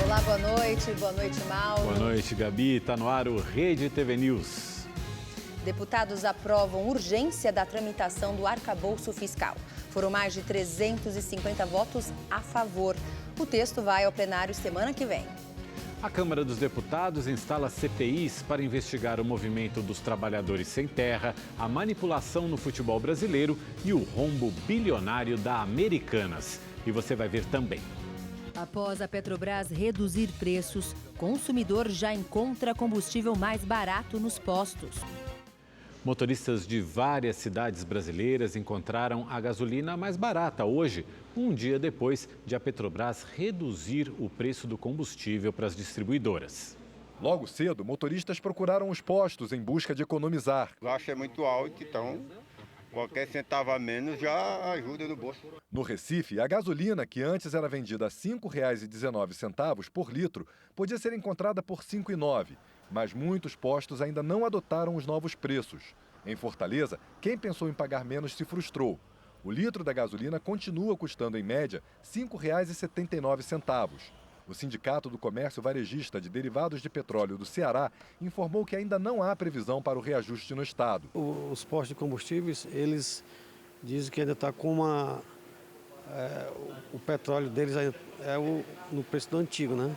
Olá, boa noite. Boa noite, Mauro. Boa noite, Gabi. Está no ar o Rede TV News. Deputados aprovam urgência da tramitação do arcabouço fiscal. Foram mais de 350 votos a favor. O texto vai ao plenário semana que vem. A Câmara dos Deputados instala CPIs para investigar o movimento dos trabalhadores sem terra, a manipulação no futebol brasileiro e o rombo bilionário da Americanas. E você vai ver também. Após a Petrobras reduzir preços, consumidor já encontra combustível mais barato nos postos. Motoristas de várias cidades brasileiras encontraram a gasolina mais barata hoje, um dia depois de a Petrobras reduzir o preço do combustível para as distribuidoras. Logo cedo, motoristas procuraram os postos em busca de economizar. Eu acho que é muito alto, então qualquer centavo a menos já ajuda no bolso. No Recife, a gasolina, que antes era vendida a R$ 5,19 por litro, podia ser encontrada por R$ 5,09. Mas muitos postos ainda não adotaram os novos preços. Em Fortaleza, quem pensou em pagar menos se frustrou. O litro da gasolina continua custando, em média, R$ 5,79. O Sindicato do Comércio Varejista de Derivados de Petróleo do Ceará informou que ainda não há previsão para o reajuste no estado. Os postos de combustíveis, eles dizem que ainda está com o petróleo deles no preço do antigo, né?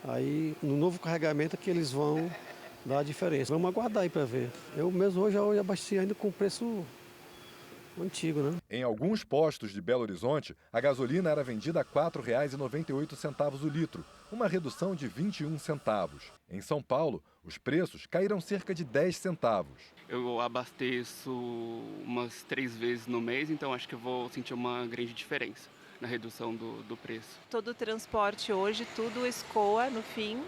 Aí, no novo carregamento é que eles vão dar a diferença. Vamos aguardar aí para ver. Eu mesmo hoje abasteci ainda com o preço antigo, né? Em alguns postos de Belo Horizonte, a gasolina era vendida a R$ 4,98 o litro, uma redução de 21 centavos. Em São Paulo, os preços caíram cerca de 10 centavos. Eu abasteço umas 3 vezes no mês, então acho que eu vou sentir uma grande diferença na redução do preço. Todo o transporte hoje, tudo escoa no fim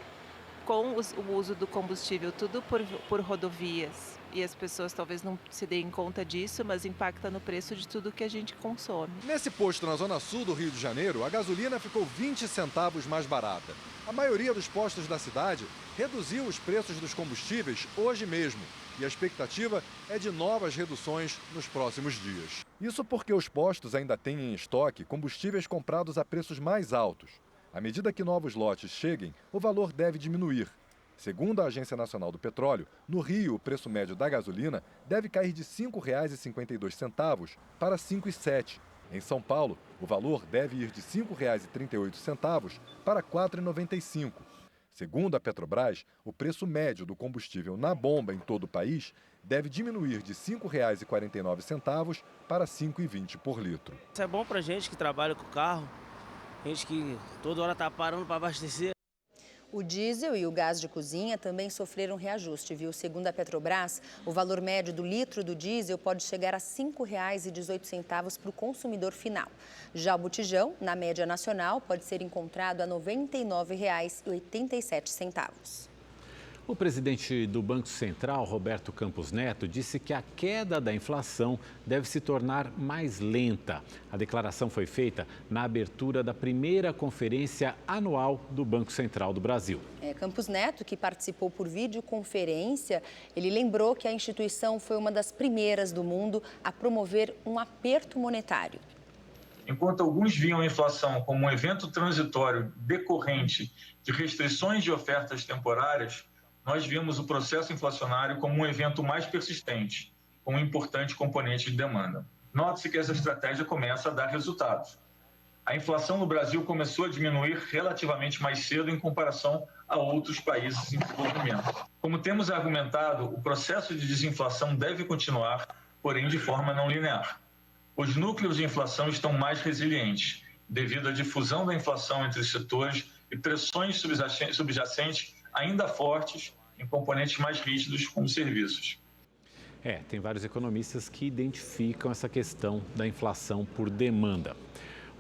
com o uso do combustível, tudo por rodovias. E as pessoas talvez não se deem conta disso, mas impacta no preço de tudo que a gente consome. Nesse posto na zona sul do Rio de Janeiro, a gasolina ficou 20 centavos mais barata. A maioria dos postos da cidade reduziu os preços dos combustíveis hoje mesmo. E a expectativa é de novas reduções nos próximos dias. Isso porque os postos ainda têm em estoque combustíveis comprados a preços mais altos. À medida que novos lotes cheguem, o valor deve diminuir. Segundo a Agência Nacional do Petróleo, no Rio, o preço médio da gasolina deve cair de R$ 5,52 para R$ 5,07. Em São Paulo, o valor deve ir de R$ 5,38 para R$ 4,95. Segundo a Petrobras, o preço médio do combustível na bomba em todo o país deve diminuir de R$ 5,49 para R$ 5,20 por litro. Isso é bom para gente que trabalha com carro, gente que toda hora está parando para abastecer. O diesel e o gás de cozinha também sofreram reajuste, viu? Segundo a Petrobras, o valor médio do litro do diesel pode chegar a R$ 5,18 para o consumidor final. Já o botijão, na média nacional, pode ser encontrado a R$ 99,87. O presidente do Banco Central, Roberto Campos Neto, disse que a queda da inflação deve se tornar mais lenta. A declaração foi feita na abertura da primeira conferência anual do Banco Central do Brasil. Campos Neto, que participou por videoconferência, ele lembrou que a instituição foi uma das primeiras do mundo a promover um aperto monetário. Enquanto alguns viam a inflação como um evento transitório decorrente de restrições de ofertas temporárias, nós vimos o processo inflacionário como um evento mais persistente, com um importante componente de demanda. Note-se que essa estratégia começa a dar resultados. A inflação no Brasil começou a diminuir relativamente mais cedo em comparação a outros países em desenvolvimento. Como temos argumentado, o processo de desinflação deve continuar, porém de forma não linear. Os núcleos de inflação estão mais resilientes, devido à difusão da inflação entre os setores e pressões subjacentes ainda fortes em componentes mais rígidos como serviços. Tem vários economistas que identificam essa questão da inflação por demanda.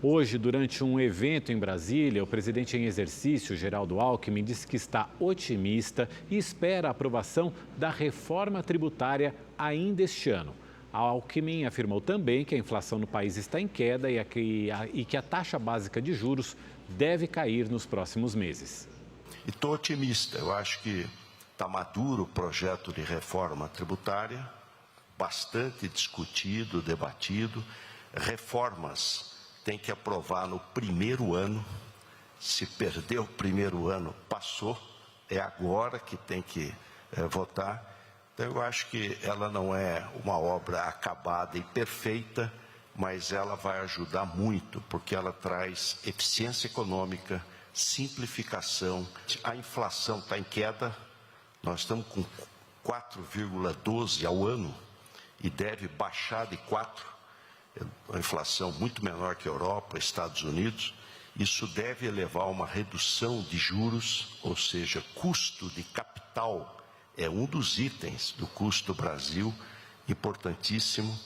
Hoje, durante um evento em Brasília, o presidente em exercício, Geraldo Alckmin, disse que está otimista e espera a aprovação da reforma tributária ainda este ano. Alckmin afirmou também que a inflação no país está em queda e que a taxa básica de juros deve cair nos próximos meses. E estou otimista, eu acho que está maduro o projeto de reforma tributária, bastante discutido, debatido. Reformas tem que aprovar no primeiro ano Se perdeu o primeiro ano, passou, é agora que tem que votar. Então, eu acho que ela não é uma obra acabada e perfeita, mas ela vai ajudar muito, porque ela traz eficiência econômica, simplificação. A inflação está em queda, nós estamos com 4,12 ao ano e deve baixar de 4, uma inflação muito menor que a Europa, Estados Unidos. Isso deve levar a uma redução de juros, ou seja, custo de capital é um dos itens do custo do Brasil, importantíssimo.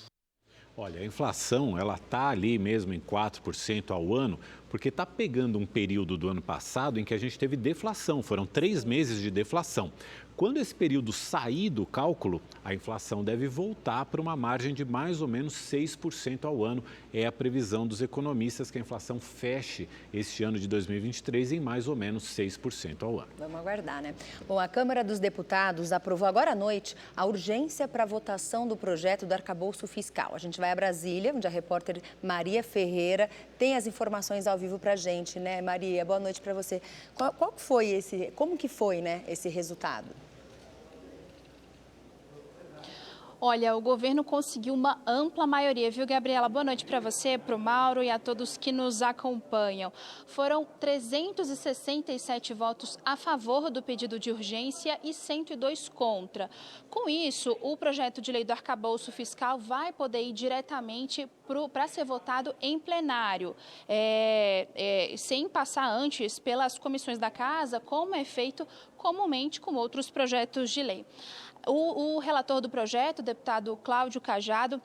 Olha, a inflação, ela está ali mesmo em 4% ao ano, porque está pegando um período do ano passado em que a gente teve deflação, foram 3 meses de deflação. Quando esse período sair do cálculo, a inflação deve voltar para uma margem de mais ou menos 6% ao ano. É a previsão dos economistas que a inflação feche este ano de 2023 em mais ou menos 6% ao ano. Vamos aguardar, né? Bom, a Câmara dos Deputados aprovou agora à noite a urgência para a votação do projeto do arcabouço fiscal. A gente vai a Brasília, onde a repórter Maria Ferreira tem as informações ao vivo para a gente, né, Maria? Boa noite para você. Como que foi, né, esse resultado? Olha, o governo conseguiu uma ampla maioria, viu, Gabriela? Boa noite para você, para o Mauro e a todos que nos acompanham. Foram 367 votos a favor do pedido de urgência e 102 contra. Com isso, o projeto de lei do arcabouço fiscal vai poder ir diretamente para ser votado em plenário, sem passar antes pelas comissões da Casa, como é feito comumente com outros projetos de lei. O relator do projeto, o deputado Cláudio Cajado,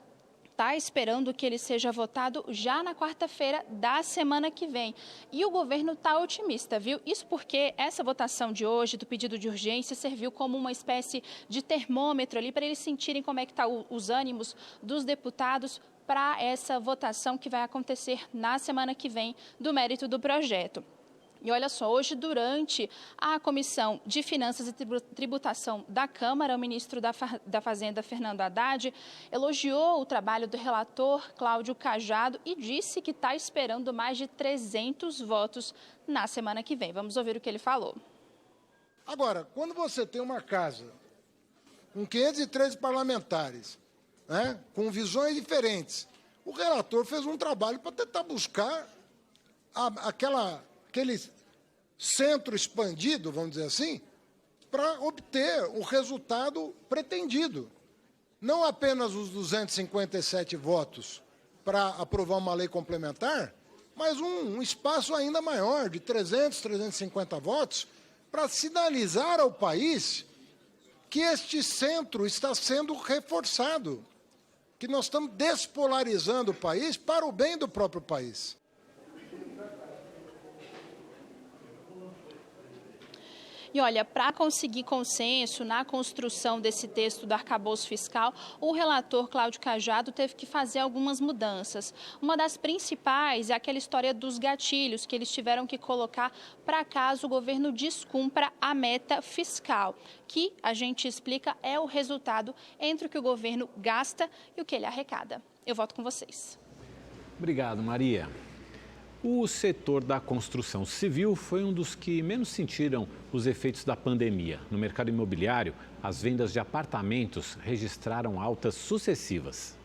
está esperando que ele seja votado já na quarta-feira da semana que vem. E o governo está otimista, viu? Isso porque essa votação de hoje, do pedido de urgência, serviu como uma espécie de termômetro ali para eles sentirem como é que estão os ânimos dos deputados para essa votação que vai acontecer na semana que vem do mérito do projeto. E olha só, hoje, durante a Comissão de Finanças e Tributação da Câmara, o ministro da Fazenda, Fernando Haddad, elogiou o trabalho do relator Cláudio Cajado e disse que está esperando mais de 300 votos na semana que vem. Vamos ouvir o que ele falou. Agora, quando você tem uma casa com 513 parlamentares, né, com visões diferentes, o relator fez um trabalho para tentar buscar aquele centro expandido, vamos dizer assim, para obter o resultado pretendido. Não apenas os 257 votos para aprovar uma lei complementar, mas um espaço ainda maior, de 300, 350 votos, para sinalizar ao país que este centro está sendo reforçado, que nós estamos despolarizando o país para o bem do próprio país. E olha, para conseguir consenso na construção desse texto do arcabouço fiscal, o relator Cláudio Cajado teve que fazer algumas mudanças. Uma das principais é aquela história dos gatilhos que eles tiveram que colocar para caso o governo descumpra a meta fiscal, que a gente explica é o resultado entre o que o governo gasta e o que ele arrecada. Eu volto com vocês. Obrigado, Maria. O setor da construção civil foi um dos que menos sentiram os efeitos da pandemia. No mercado imobiliário, as vendas de apartamentos registraram altas sucessivas.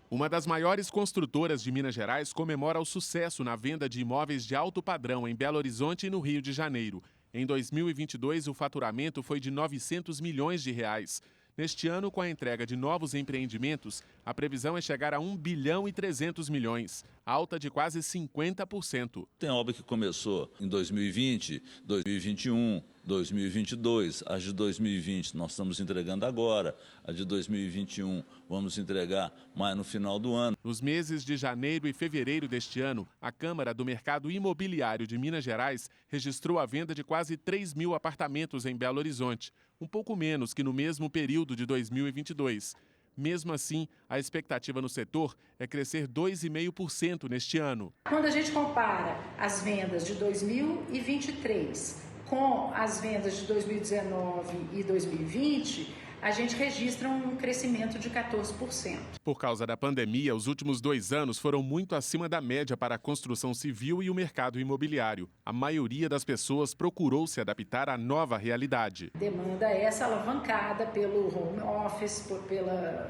Uma das maiores construtoras de Minas Gerais comemora o sucesso na venda de imóveis de alto padrão em Belo Horizonte e no Rio de Janeiro. Em 2022, o faturamento foi de 900 milhões de reais. Neste ano, com a entrega de novos empreendimentos, a previsão é chegar a 1 bilhão e 300 milhões, alta de quase 50%. Tem obra que começou em 2020, 2021, 2022, as de 2020 nós estamos entregando agora, a de 2021 vamos entregar mais no final do ano. Nos meses de janeiro e fevereiro deste ano, a Câmara do Mercado Imobiliário de Minas Gerais registrou a venda de quase 3 mil apartamentos em Belo Horizonte, um pouco menos que no mesmo período de 2022. Mesmo assim, a expectativa no setor é crescer 2,5% neste ano. Quando a gente compara as vendas de 2023 com as vendas de 2019 e 2020, a gente registra um crescimento de 14%. Por causa da pandemia, os últimos 2 anos foram muito acima da média para a construção civil e o mercado imobiliário. A maioria das pessoas procurou se adaptar à nova realidade. Demanda essa alavancada pelo home office, pela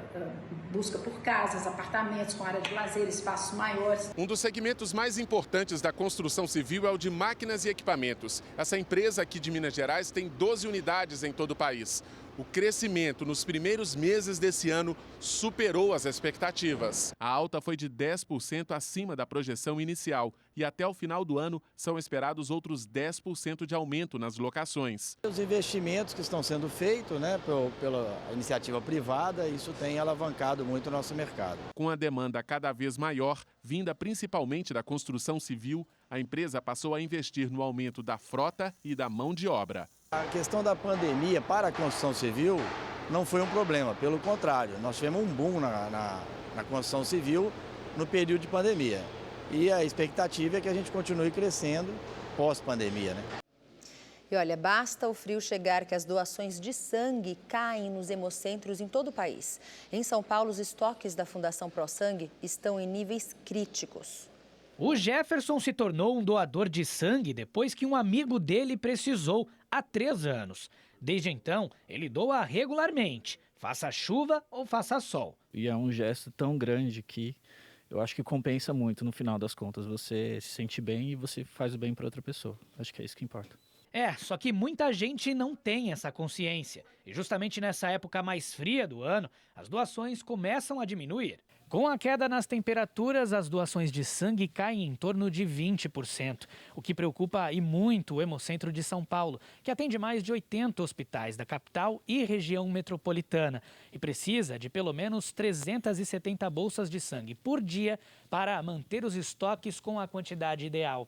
busca por casas, apartamentos com área de lazer, espaços maiores. Um dos segmentos mais importantes da construção civil é o de máquinas e equipamentos. Essa empresa aqui de Minas Gerais tem 12 unidades em todo o país. O crescimento nos primeiros meses desse ano superou as expectativas. A alta foi de 10% acima da projeção inicial e até o final do ano são esperados outros 10% de aumento nas locações. Os investimentos que estão sendo feitos, pela iniciativa privada, isso tem alavancado muito o nosso mercado. Com a demanda cada vez maior, vinda principalmente da construção civil, a empresa passou a investir no aumento da frota e da mão de obra. A questão da pandemia para a construção civil não foi um problema, pelo contrário, nós tivemos um boom na construção civil no período de pandemia. E a expectativa é que a gente continue crescendo pós-pandemia, E olha, basta o frio chegar que as doações de sangue caem nos hemocentros em todo o país. Em São Paulo, os estoques da Fundação Pro Sangue estão em níveis críticos. O Jefferson se tornou um doador de sangue depois que um amigo dele precisou há 3 anos. Desde então, ele doa regularmente, faça chuva ou faça sol. E é um gesto tão grande que eu acho que compensa muito no final das contas. Você se sente bem e você faz o bem para outra pessoa. Acho que é isso que importa. Só que muita gente não tem essa consciência. E justamente nessa época mais fria do ano, as doações começam a diminuir. Com a queda nas temperaturas, as doações de sangue caem em torno de 20%, o que preocupa e muito o Hemocentro de São Paulo, que atende mais de 80 hospitais da capital e região metropolitana e precisa de pelo menos 370 bolsas de sangue por dia para manter os estoques com a quantidade ideal.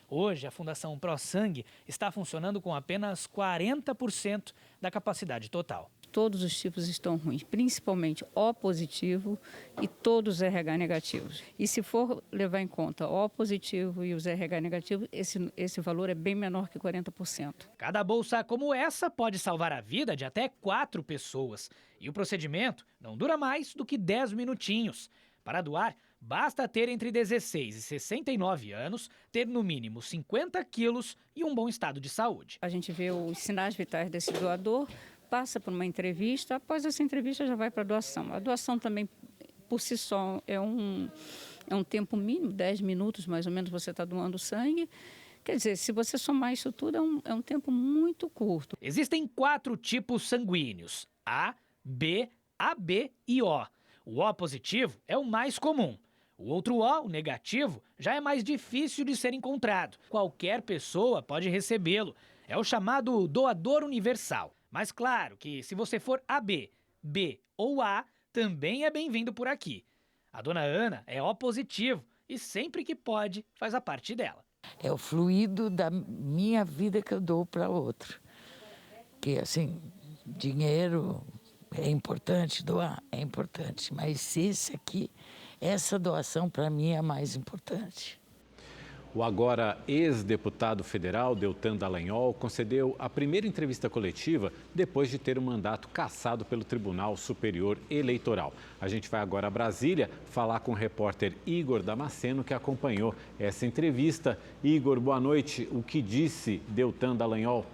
Hoje, a Fundação Pro Sangue está funcionando com apenas 40% da capacidade total. Todos os tipos estão ruins, principalmente O positivo e todos os RH negativos. E se for levar em conta O positivo e os RH negativos, esse valor é bem menor que 40%. Cada bolsa como essa pode salvar a vida de até 4 pessoas. E o procedimento não dura mais do que 10 minutinhos. Para doar, basta ter entre 16 e 69 anos, ter no mínimo 50 quilos e um bom estado de saúde. A gente vê os sinais vitais desse doador, passa por uma entrevista, após essa entrevista já vai para a doação. A doação também, por si só, é um tempo mínimo, 10 minutos mais ou menos você está doando sangue. Quer dizer, se você somar isso tudo, é um tempo muito curto. Existem 4 tipos sanguíneos, A, B, AB e O. O O positivo é o mais comum. O outro O, o negativo, já é mais difícil de ser encontrado. Qualquer pessoa pode recebê-lo. É o chamado doador universal. Mas claro que se você for AB, B ou A, também é bem-vindo por aqui. A dona Ana é O positivo e sempre que pode faz a parte dela. É o fluido da minha vida que eu dou para outro. Que assim, dinheiro é importante, doar é importante, mas essa doação para mim é a mais importante. O agora ex-deputado federal Deltan Dallagnol concedeu a primeira entrevista coletiva depois de ter o mandato cassado pelo Tribunal Superior Eleitoral. A gente vai agora a Brasília falar com o repórter Igor Damasceno, que acompanhou essa entrevista. Igor, boa noite. O que disse Deltan Dallagnol?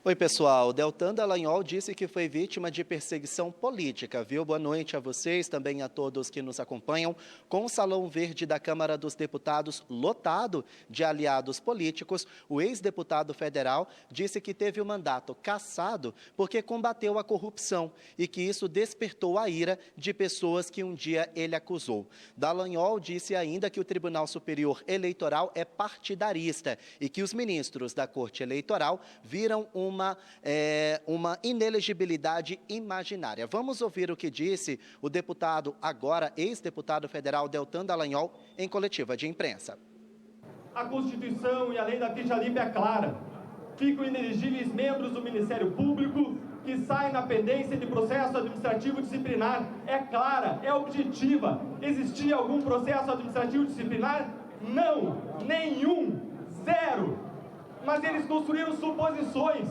Oi, pessoal. Deltan Dallagnol disse que foi vítima de perseguição política, viu? Boa noite a vocês, também a todos que nos acompanham. Com o Salão Verde da Câmara dos Deputados lotado de aliados políticos, o ex-deputado federal disse que teve o mandato cassado porque combateu a corrupção e que isso despertou a ira de pessoas que um dia ele acusou. Dallagnol disse ainda que o Tribunal Superior Eleitoral é partidarista e que os ministros da Corte Eleitoral viram uma inelegibilidade imaginária. Vamos ouvir o que disse o deputado, agora ex-deputado federal Deltan Dallagnol, em coletiva de imprensa. A Constituição e a lei da ficha limpa é clara. Ficam inelegíveis membros do Ministério Público que saem na pendência de processo administrativo disciplinar. É clara, é objetiva. Existia algum processo administrativo disciplinar? Não, nenhum, zero. Mas eles construíram suposições.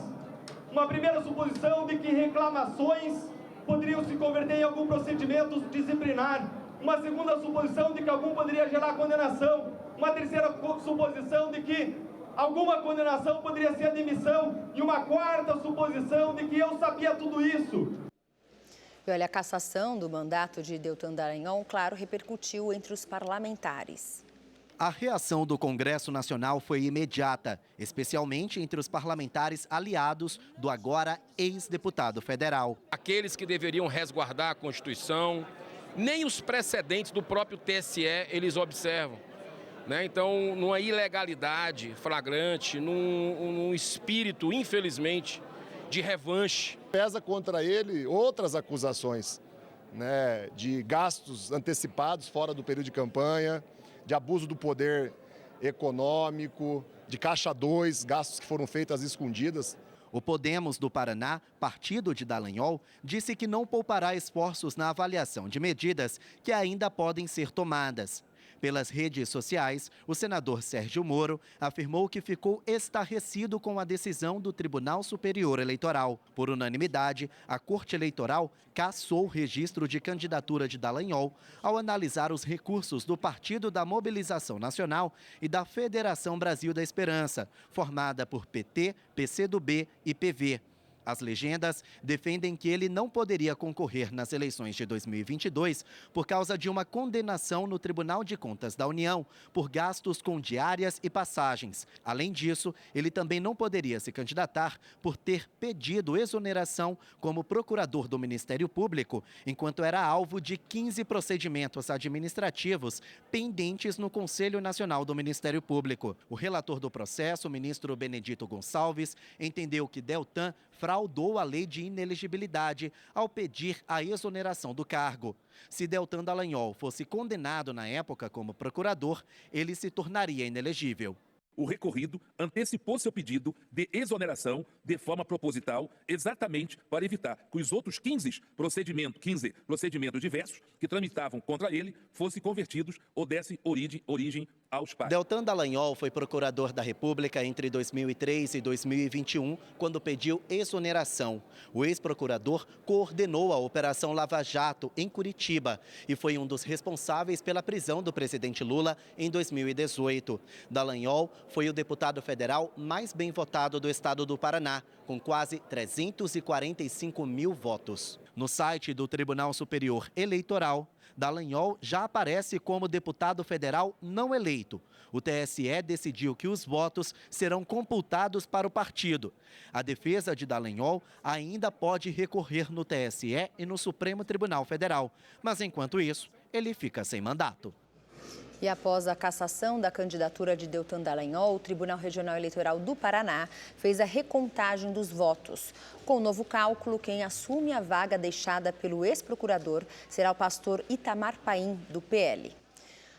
Uma primeira suposição de que reclamações poderiam se converter em algum procedimento disciplinar. Uma segunda suposição de que algum poderia gerar condenação. Uma terceira suposição de que alguma condenação poderia ser a demissão. E uma quarta suposição de que eu sabia tudo isso. E olha, a cassação do mandato de Deltan Dallagnol, claro, repercutiu entre os parlamentares. A reação do Congresso Nacional foi imediata, especialmente entre os parlamentares aliados do agora ex-deputado federal. Aqueles que deveriam resguardar a Constituição, nem os precedentes do próprio TSE eles observam. Então, numa ilegalidade flagrante, num espírito, infelizmente, de revanche. Pesa contra ele outras acusações, de gastos antecipados fora do período de campanha, de abuso do poder econômico, de Caixa 2, gastos que foram feitos às escondidas. O Podemos do Paraná, partido de Dallagnol, disse que não poupará esforços na avaliação de medidas que ainda podem ser tomadas. Pelas redes sociais, o senador Sérgio Moro afirmou que ficou estarrecido com a decisão do Tribunal Superior Eleitoral. Por unanimidade, a Corte Eleitoral cassou o registro de candidatura de Dallagnol ao analisar os recursos do Partido da Mobilização Nacional e da Federação Brasil da Esperança, formada por PT, PCdoB e PV. As legendas defendem que ele não poderia concorrer nas eleições de 2022 por causa de uma condenação no Tribunal de Contas da União por gastos com diárias e passagens. Além disso, ele também não poderia se candidatar por ter pedido exoneração como procurador do Ministério Público, enquanto era alvo de 15 procedimentos administrativos pendentes no Conselho Nacional do Ministério Público. O relator do processo, o ministro Benedito Gonçalves, entendeu que Deltan fraudou a lei de inelegibilidade ao pedir a exoneração do cargo. Se Deltan Dallagnol fosse condenado na época como procurador, ele se tornaria inelegível. O recorrido antecipou seu pedido de exoneração de forma proposital, exatamente para evitar que os outros 15 procedimentos diversos que tramitavam contra ele fossem convertidos ou dessem origem aos pais. Deltan Dallagnol foi procurador da República entre 2003 e 2021, quando pediu exoneração. O ex-procurador coordenou a Operação Lava Jato em Curitiba e foi um dos responsáveis pela prisão do presidente Lula em 2018. Dallagnol foi o deputado federal mais bem votado do estado do Paraná, com quase 345 mil votos. No site do Tribunal Superior Eleitoral, Dallagnol já aparece como deputado federal não eleito. O TSE decidiu que os votos serão computados para o partido. A defesa de Dallagnol ainda pode recorrer no TSE e no Supremo Tribunal Federal, mas enquanto isso, ele fica sem mandato. E após a cassação da candidatura de Deltan Dallagnol, o Tribunal Regional Eleitoral do Paraná fez a recontagem dos votos. Com o novo cálculo, quem assume a vaga deixada pelo ex-procurador será o pastor Itamar Paim, do PL.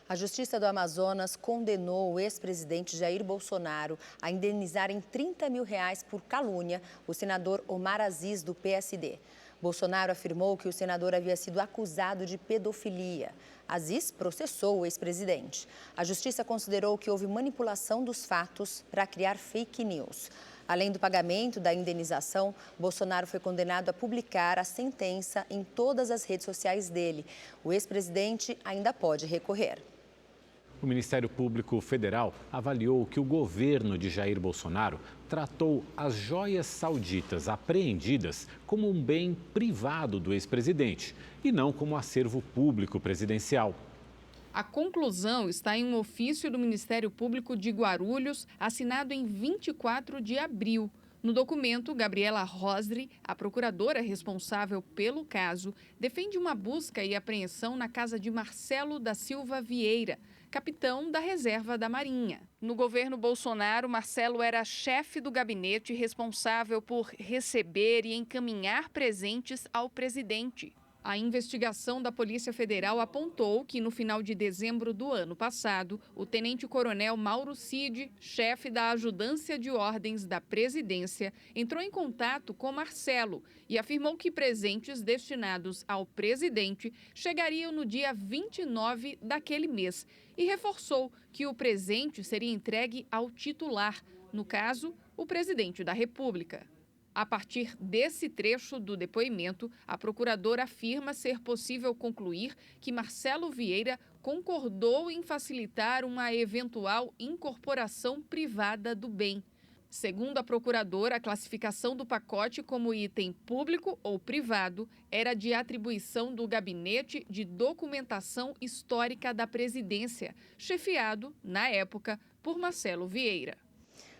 A Justiça do Amazonas condenou o ex-presidente Jair Bolsonaro a indenizar em R$30 mil por calúnia o senador Omar Aziz, do PSD. Bolsonaro afirmou que o senador havia sido acusado de pedofilia. Aziz processou o ex-presidente. A Justiça considerou que houve manipulação dos fatos para criar fake news. Além do pagamento da indenização, Bolsonaro foi condenado a publicar a sentença em todas as redes sociais dele. O ex-presidente ainda pode recorrer. O Ministério Público Federal avaliou que o governo de Jair Bolsonaro tratou as joias sauditas apreendidas como um bem privado do ex-presidente e não como acervo público presidencial. A conclusão está em um ofício do Ministério Público de Guarulhos, assinado em 24 de abril. No documento, Gabriela Rosri, a procuradora responsável pelo caso, defende uma busca e apreensão na casa de Marcelo da Silva Vieira, capitão da Reserva da Marinha. No governo Bolsonaro, Marcelo era chefe do gabinete responsável por receber e encaminhar presentes ao presidente. A investigação da Polícia Federal apontou que, no final de dezembro do ano passado, o tenente-coronel Mauro Cid, chefe da Ajudância de Ordens da Presidência, entrou em contato com Marcelo e afirmou que presentes destinados ao presidente chegariam no dia 29 daquele mês e reforçou que o presente seria entregue ao titular, no caso, o presidente da República. A partir desse trecho do depoimento, a procuradora afirma ser possível concluir que Marcelo Vieira concordou em facilitar uma eventual incorporação privada do bem. Segundo a procuradora, a classificação do pacote como item público ou privado era de atribuição do Gabinete de Documentação Histórica da Presidência, chefiado, na época, por Marcelo Vieira.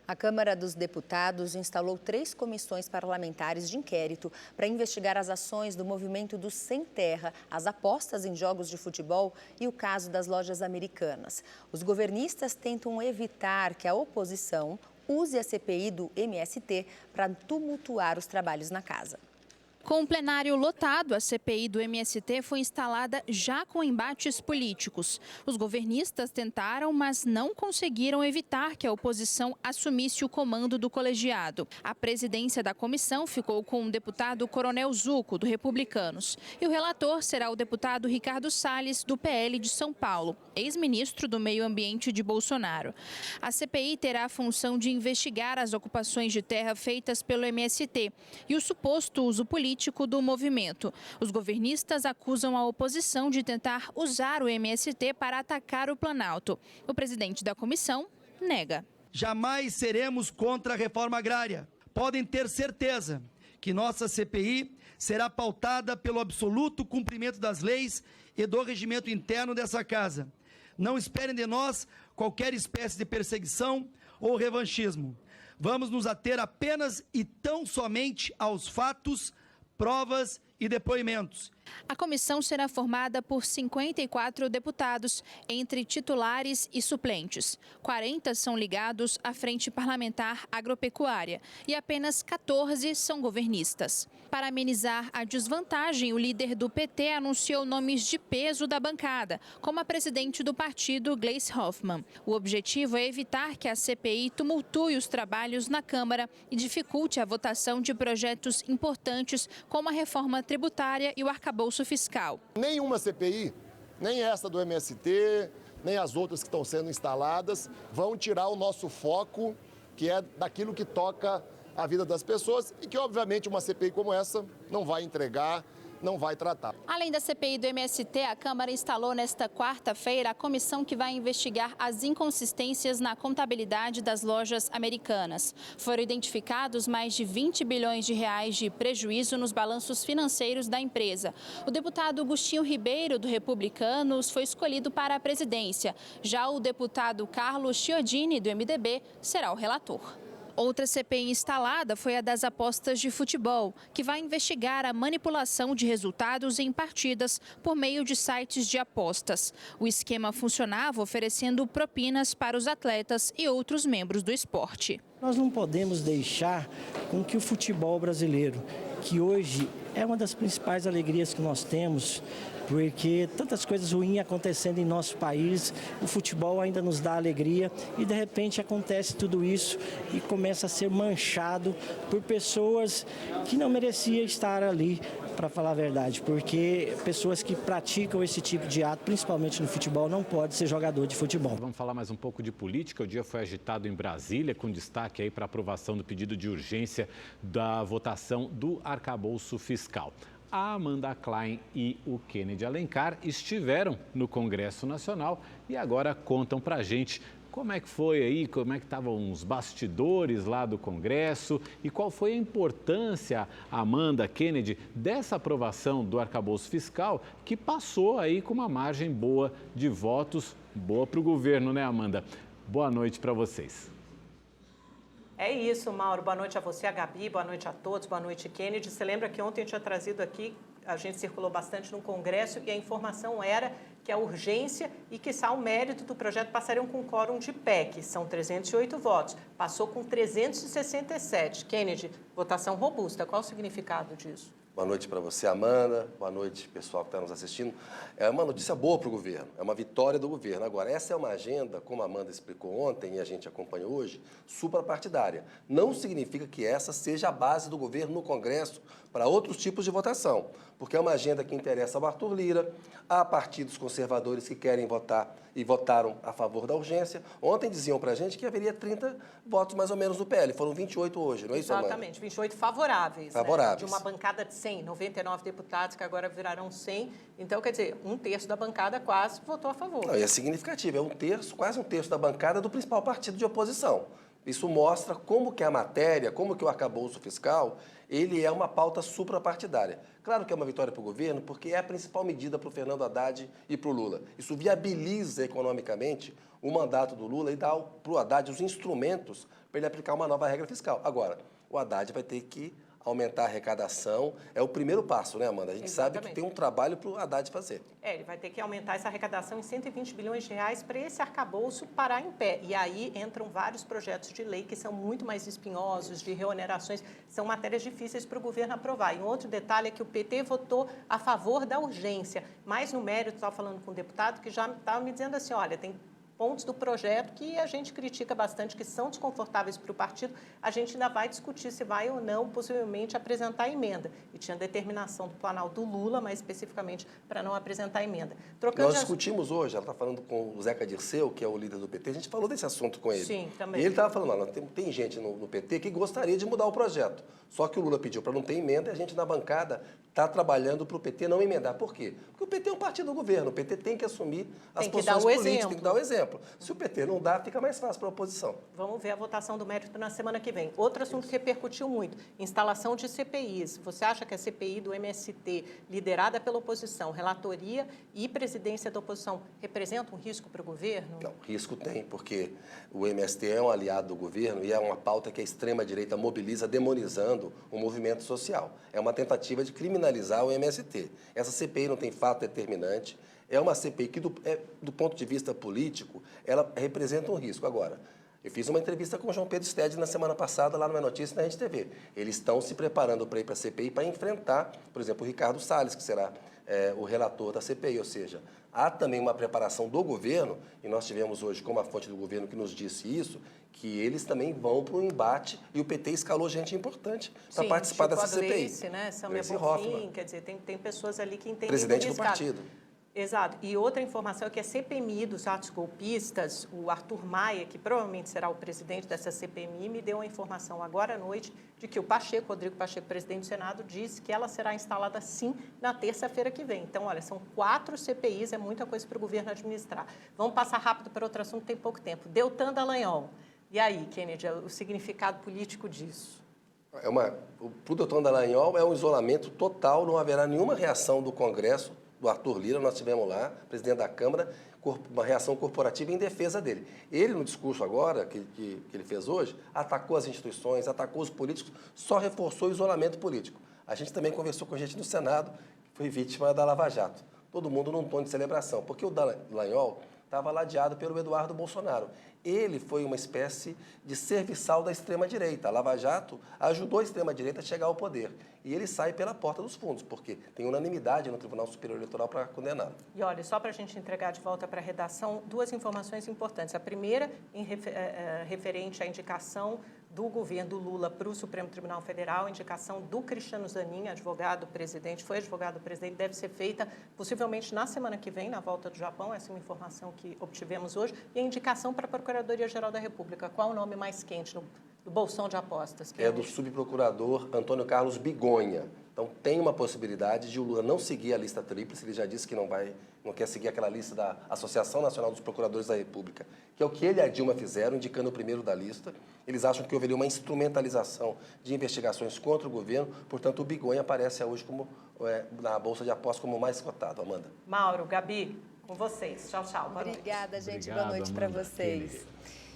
A Câmara dos Deputados instalou 3 comissões parlamentares de inquérito para investigar as ações do movimento do Sem Terra, as apostas em jogos de futebol e o caso das lojas americanas. Os governistas tentam evitar que a oposição use a CPI do MST para tumultuar os trabalhos na casa. Com o plenário lotado, a CPI do MST foi instalada já com embates políticos. Os governistas tentaram, mas não conseguiram evitar que a oposição assumisse o comando do colegiado. A presidência da comissão ficou com o deputado Coronel Zucco, do Republicanos. E o relator será o deputado Ricardo Salles, do PL de São Paulo, ex-ministro do Meio Ambiente de Bolsonaro. A CPI terá a função de investigar as ocupações de terra feitas pelo MST e o suposto uso político do movimento. Os governistas acusam a oposição de tentar usar o MST para atacar o Planalto. O presidente da comissão nega. Jamais seremos contra a reforma agrária. Podem ter certeza que nossa CPI será pautada pelo absoluto cumprimento das leis e do regimento interno dessa casa. Não esperem de nós qualquer espécie de perseguição ou revanchismo. Vamos nos ater apenas e tão somente aos fatos, provas e depoimentos. A comissão será formada por 54 deputados, entre titulares e suplentes. 40 são ligados à Frente Parlamentar Agropecuária e apenas 14 são governistas. Para amenizar a desvantagem, o líder do PT anunciou nomes de peso da bancada, como a presidente do partido, Gleisi Hoffmann. O objetivo é evitar que a CPI tumultue os trabalhos na Câmara e dificulte a votação de projetos importantes, como a reforma tributária e o arcabouço fiscal. Nenhuma CPI, nem essa do MST, nem as outras que estão sendo instaladas, vão tirar o nosso foco, que é daquilo que toca a vida das pessoas e que, obviamente, uma CPI como essa não vai entregar, não vai tratar. Além da CPI do MST, a Câmara instalou nesta quarta-feira a comissão que vai investigar as inconsistências na contabilidade das lojas americanas. Foram identificados mais de 20 bilhões de reais de prejuízo nos balanços financeiros da empresa. O deputado Agostinho Ribeiro, do Republicanos, foi escolhido para a presidência. Já o deputado Carlos Chiodini, do MDB, será o relator. Outra CPI instalada foi a das apostas de futebol, que vai investigar a manipulação de resultados em partidas por meio de sites de apostas. O esquema funcionava oferecendo propinas para os atletas e outros membros do esporte. Nós não podemos deixar com que o futebol brasileiro, que hoje é uma das principais alegrias que nós temos, porque tantas coisas ruins acontecendo em nosso país, o futebol ainda nos dá alegria e de repente acontece tudo isso e começa a ser manchado por pessoas que não mereciam estar ali, para falar a verdade, porque pessoas que praticam esse tipo de ato, principalmente no futebol, não pode ser jogador de futebol. Vamos falar mais um pouco de política. O dia foi agitado em Brasília, com destaque aí para a aprovação do pedido de urgência da votação do arcabouço fiscal. A Amanda Klein e o Kennedy Alencar estiveram no Congresso Nacional e agora contam para a gente como é que foi aí, como é que estavam os bastidores lá do Congresso e qual foi a importância, Amanda, Kennedy, dessa aprovação do arcabouço fiscal que passou aí com uma margem boa de votos, boa para o governo, né, Amanda? Boa noite para vocês. É isso, Mauro. Boa noite a você, a Gabi, boa noite a todos, boa noite, Kennedy. Você lembra que ontem eu tinha trazido aqui, a gente circulou bastante no Congresso e a informação era que a urgência e, quiçá, o mérito do projeto passariam com quórum de PEC. São 308 votos. Passou com 367. Kennedy, votação robusta. Qual o significado disso? Boa noite para você, Amanda. Boa noite, pessoal que está nos assistindo. É uma notícia boa para o governo, é uma vitória do governo. Agora, essa é uma agenda, como a Amanda explicou ontem e a gente acompanhou hoje, suprapartidária. Não significa que essa seja a base do governo no Congresso para outros tipos de votação, porque é uma agenda que interessa ao Arthur Lira, a partidos conservadores que querem votar e votaram a favor da urgência. Ontem diziam para a gente que haveria 30 votos mais ou menos no PL, foram 28 hoje, não é isso, Amanda? Exatamente, 28 favoráveis. Favoráveis. Né? De uma bancada de 100, 99 deputados que agora virarão 100. Então, quer dizer, 1/3 da bancada quase votou a favor. Não, e é significativo, quase um terço da bancada do principal partido de oposição. Isso mostra como que a matéria, como que o arcabouço fiscal, ele é uma pauta suprapartidária. Claro que é uma vitória para o governo, porque é a principal medida para o Fernando Haddad e para o Lula. Isso viabiliza economicamente o mandato do Lula e dá para o Haddad os instrumentos para ele aplicar uma nova regra fiscal. Agora, o Haddad vai ter que aumentar a arrecadação. É o primeiro passo, né, Amanda? A gente sabe que tem um trabalho para o Haddad fazer. Ele vai ter que aumentar essa arrecadação em 120 bilhões de reais para esse arcabouço parar em pé. E aí entram vários projetos de lei que são muito mais espinhosos, de reonerações, são matérias difíceis para o governo aprovar. E um outro detalhe é que o PT votou a favor da urgência. Mas no mérito, estava falando com um deputado que já estava me dizendo assim, olha, tem pontos do projeto que a gente critica bastante, que são desconfortáveis para o partido, a gente ainda vai discutir se vai ou não, possivelmente, apresentar emenda. E tinha determinação do Planalto do Lula, mais especificamente, para não apresentar emenda. Nós discutimos hoje, ela está falando com o Zeca Dirceu, que é o líder do PT, a gente falou desse assunto com ele. Sim, também. E ele estava falando, olha, tem gente no PT que gostaria de mudar o projeto. Só que o Lula pediu para não ter emenda e a gente na bancada está trabalhando para o PT não emendar. Por quê? Porque o PT é um partido do governo, o PT tem que assumir as posições políticas, tem que dar o exemplo. Se o PT não dá, fica mais fácil para a oposição. Vamos ver a votação do mérito na semana que vem. Outro assunto que repercutiu muito, instalação de CPIs. Você acha que a CPI do MST, liderada pela oposição, relatoria e presidência da oposição, representa um risco para o governo? Não, risco tem, porque o MST é um aliado do governo e é uma pauta que a extrema-direita mobiliza demonizando o movimento social. É uma tentativa de criminalizar o MST. Essa CPI não tem fato determinante. É uma CPI que, do ponto de vista político, ela representa um risco. Agora, eu fiz uma entrevista com o João Pedro Stede na semana passada, lá no É Notícia, na Rede TV. Eles estão se preparando para ir para a CPI para enfrentar, por exemplo, o Ricardo Salles, que será o relator da CPI. Ou seja, há também uma preparação do governo, e nós tivemos hoje como a fonte do governo que nos disse isso, que eles também vão para o embate, e o PT escalou gente importante para participar dessa CPI. Gleice, né? Samia Bonfim, quer dizer, tem pessoas ali que entendem presidente do partido. Exato. E outra informação é que a CPMI dos atos golpistas, o Arthur Maia, que provavelmente será o presidente dessa CPMI, me deu a informação agora à noite de que o Rodrigo Pacheco, presidente do Senado, disse que ela será instalada sim na terça-feira que vem. Então, olha, são 4 CPIs, é muita coisa para o governo administrar. Vamos passar rápido para outro assunto, tem pouco tempo. Deltan Dallagnol. E aí, Kennedy, o significado político disso? Para o Deltan Dallagnol é um isolamento total, não haverá nenhuma reação do Congresso, do Arthur Lira, nós tivemos lá, presidente da Câmara, uma reação corporativa em defesa dele. Ele, no discurso agora, que ele fez hoje, atacou as instituições, atacou os políticos, só reforçou o isolamento político. A gente também conversou com gente no Senado, que foi vítima da Lava Jato. Todo mundo num tom de celebração, porque o Dallagnol estava ladeado pelo Eduardo Bolsonaro. Ele foi uma espécie de serviçal da extrema-direita. A Lava Jato ajudou a extrema-direita a chegar ao poder. E ele sai pela porta dos fundos, porque tem unanimidade no Tribunal Superior Eleitoral para condená-lo. E olha, só para a gente entregar de volta para a redação, 2 informações importantes. A primeira, referente à indicação do governo do Lula para o Supremo Tribunal Federal, a indicação do Cristiano Zanin, advogado-presidente, foi advogado-presidente, deve ser feita possivelmente na semana que vem, na volta do Japão, essa é uma informação que obtivemos hoje, e a indicação para a Procuradoria-Geral da República. Qual o nome mais quente do bolsão de apostas? É do subprocurador Antônio Carlos Bigonha. Então, tem uma possibilidade de o Lula não seguir a lista tríplice, ele já disse que não quer seguir aquela lista da Associação Nacional dos Procuradores da República, que é o que ele e a Dilma fizeram, indicando o primeiro da lista. Eles acham que haveria uma instrumentalização de investigações contra o governo, portanto, o Bigonha aparece hoje na Bolsa de Apostas como mais cotado. Amanda. Mauro, Gabi, com vocês. Tchau, tchau. Boa noite. Obrigada, gente. Obrigado, boa noite para vocês. Kennedy.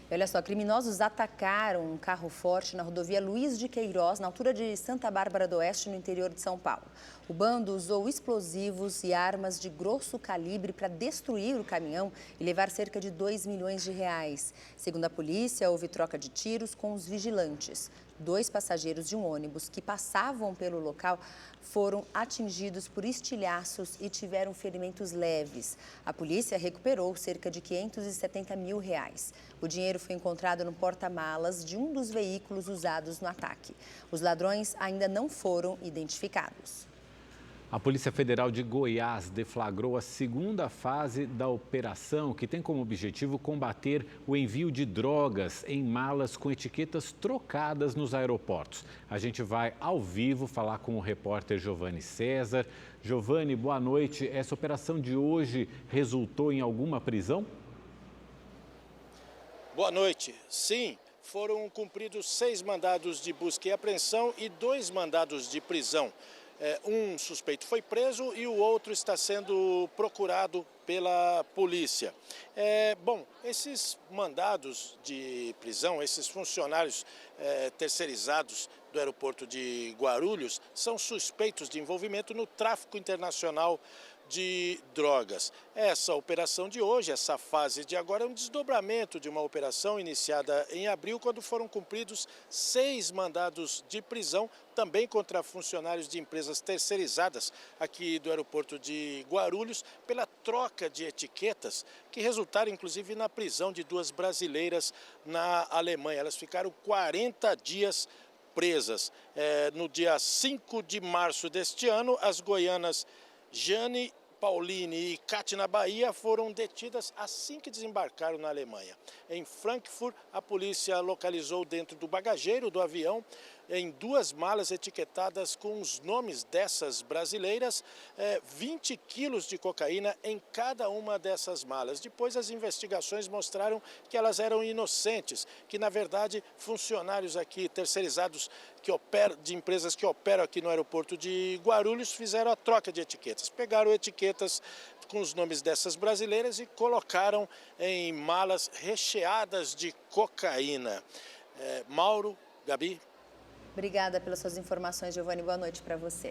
Olha só, criminosos atacaram um carro forte na rodovia Luiz de Queiroz, na altura de Santa Bárbara do Oeste, no interior de São Paulo. O bando usou explosivos e armas de grosso calibre para destruir o caminhão e levar cerca de 2 milhões de reais. Segundo a polícia, houve troca de tiros com os vigilantes. 2 passageiros de um ônibus que passavam pelo local foram atingidos por estilhaços e tiveram ferimentos leves. A polícia recuperou cerca de 570 mil reais. O dinheiro foi encontrado no porta-malas de um dos veículos usados no ataque. Os ladrões ainda não foram identificados. A Polícia Federal de Goiás deflagrou a segunda fase da operação, que tem como objetivo combater o envio de drogas em malas com etiquetas trocadas nos aeroportos. A gente vai ao vivo falar com o repórter Giovanni César. Giovanni, boa noite. Essa operação de hoje resultou em alguma prisão? Boa noite. Sim, foram cumpridos 6 mandados de busca e apreensão e 2 mandados de prisão. Um suspeito foi preso e o outro está sendo procurado pela polícia. Esses mandados de prisão, esses funcionários terceirizados do aeroporto de Guarulhos são suspeitos de envolvimento no tráfico internacional de drogas. Essa operação de hoje, essa fase de agora, é um desdobramento de uma operação iniciada em abril, quando foram cumpridos 6 mandados de prisão, também contra funcionários de empresas terceirizadas aqui do aeroporto de Guarulhos, pela troca de etiquetas, que resultaram inclusive na prisão de 2 brasileiras na Alemanha. Elas ficaram 40 dias presas. No dia 5 de março deste ano, as goianas Jane Pauline e Kátia Bahia foram detidas assim que desembarcaram na Alemanha. Em Frankfurt, a polícia localizou dentro do bagageiro do avião, em 2 malas etiquetadas com os nomes dessas brasileiras, 20 quilos de cocaína em cada uma dessas malas. Depois, as investigações mostraram que elas eram inocentes, que, na verdade, funcionários aqui terceirizados de empresas que operam aqui no aeroporto de Guarulhos fizeram a troca de etiquetas. Pegaram etiquetas com os nomes dessas brasileiras e colocaram em malas recheadas de cocaína. Mauro, Gabi. Obrigada pelas suas informações, Giovanni. Boa noite para você.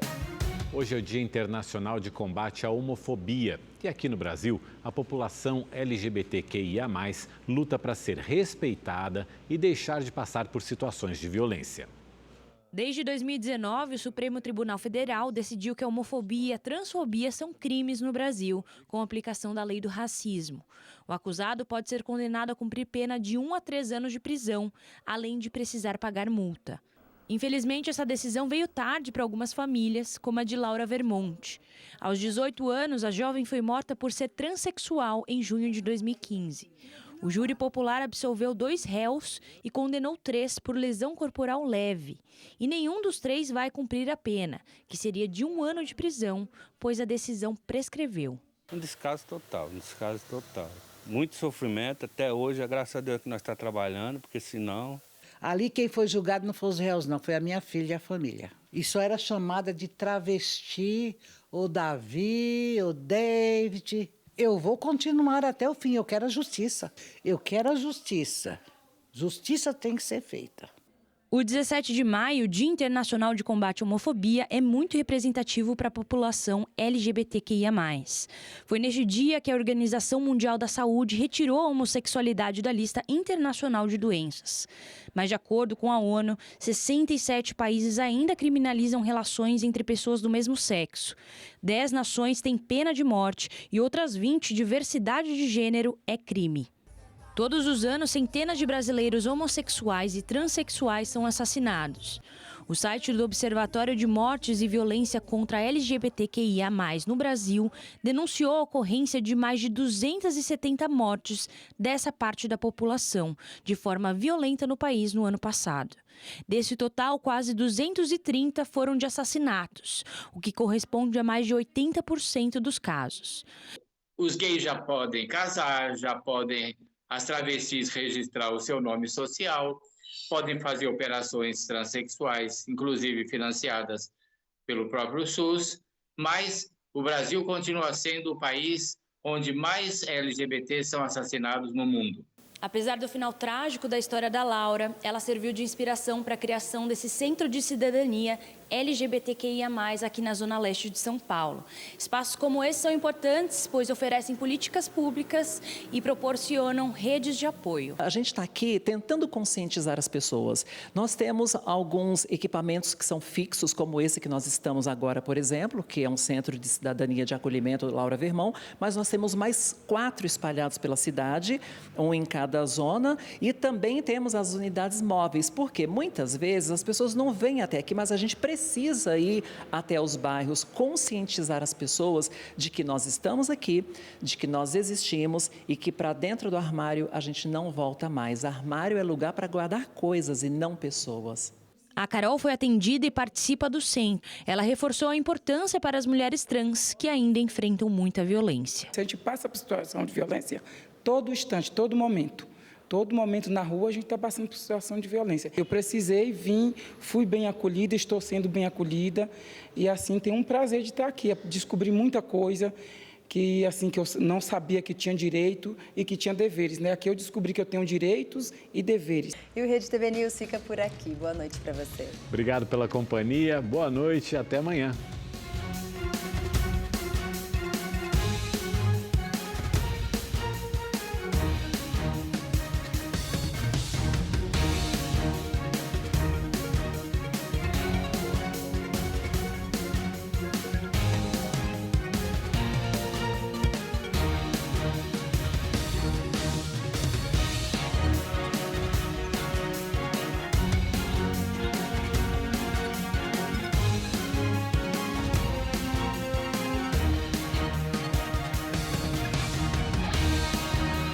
Hoje é o Dia Internacional de Combate à Homofobia. E aqui no Brasil, a população LGBTQIA+, luta para ser respeitada e deixar de passar por situações de violência. Desde 2019, o Supremo Tribunal Federal decidiu que a homofobia e a transfobia são crimes no Brasil, com a aplicação da lei do racismo. O acusado pode ser condenado a cumprir pena de 1 a 3 anos de prisão, além de precisar pagar multa. Infelizmente, essa decisão veio tarde para algumas famílias, como a de Laura Vermonte. Aos 18 anos, a jovem foi morta por ser transexual em junho de 2015. O júri popular absolveu 2 réus e condenou 3 por lesão corporal leve. E nenhum dos 3 vai cumprir a pena, que seria de 1 ano de prisão, pois a decisão prescreveu. Um descaso total. Muito sofrimento, até hoje, graças a Deus que nós estamos trabalhando, porque senão... Ali quem foi julgado não foi os réus, não, foi a minha filha e a família. Isso era chamada de travesti, ou Davi, ou David. Eu vou continuar até o fim, eu quero a justiça. Eu quero a justiça. Justiça tem que ser feita. O 17 de maio, Dia Internacional de Combate à Homofobia, é muito representativo para a população LGBTQIA+. Foi neste dia que a Organização Mundial da Saúde retirou a homossexualidade da lista internacional de doenças. Mas, de acordo com a ONU, 67 países ainda criminalizam relações entre pessoas do mesmo sexo. 10 nações têm pena de morte e outras 20, diversidade de gênero é crime. Todos os anos, centenas de brasileiros homossexuais e transexuais são assassinados. O site do Observatório de Mortes e Violência contra LGBTQIA+, no Brasil, denunciou a ocorrência de mais de 270 mortes dessa parte da população, de forma violenta no país no ano passado. Desse total, quase 230 foram de assassinatos, o que corresponde a mais de 80% dos casos. Os gays já podem casar, já podem... As travestis registrar o seu nome social, podem fazer operações transexuais, inclusive financiadas pelo próprio SUS, mas o Brasil continua sendo o país onde mais LGBTs são assassinados no mundo. Apesar do final trágico da história da Laura, ela serviu de inspiração para a criação desse Centro de Cidadania LGBTQIA+, aqui na Zona Leste de São Paulo. Espaços como esse são importantes, pois oferecem políticas públicas e proporcionam redes de apoio. A gente está aqui tentando conscientizar as pessoas. Nós temos alguns equipamentos que são fixos, como esse que nós estamos agora, por exemplo, que é um Centro de Cidadania de Acolhimento Laura Vermont, mas nós temos mais 4 espalhados pela cidade, um em cada determinada zona e também temos as unidades móveis, porque muitas vezes as pessoas não vêm até aqui, mas a gente precisa ir até os bairros, conscientizar as pessoas de que nós estamos aqui, de que nós existimos e que para dentro do armário a gente não volta mais. Armário é lugar para guardar coisas e não pessoas. A Carol foi atendida e participa do centro. Ela reforçou a importância para as mulheres trans, que ainda enfrentam muita violência. A gente passa por situação de violência todo instante, todo momento. Todo momento na rua a gente está passando por situação de violência. Eu precisei, vim, fui bem acolhida, estou sendo bem acolhida. E assim, tenho um prazer de estar aqui, descobri muita coisa que eu não sabia que tinha direito e que tinha deveres, né? Aqui eu descobri que eu tenho direitos e deveres. E o Rede TV News fica por aqui. Boa noite para você. Obrigado pela companhia, boa noite e até amanhã.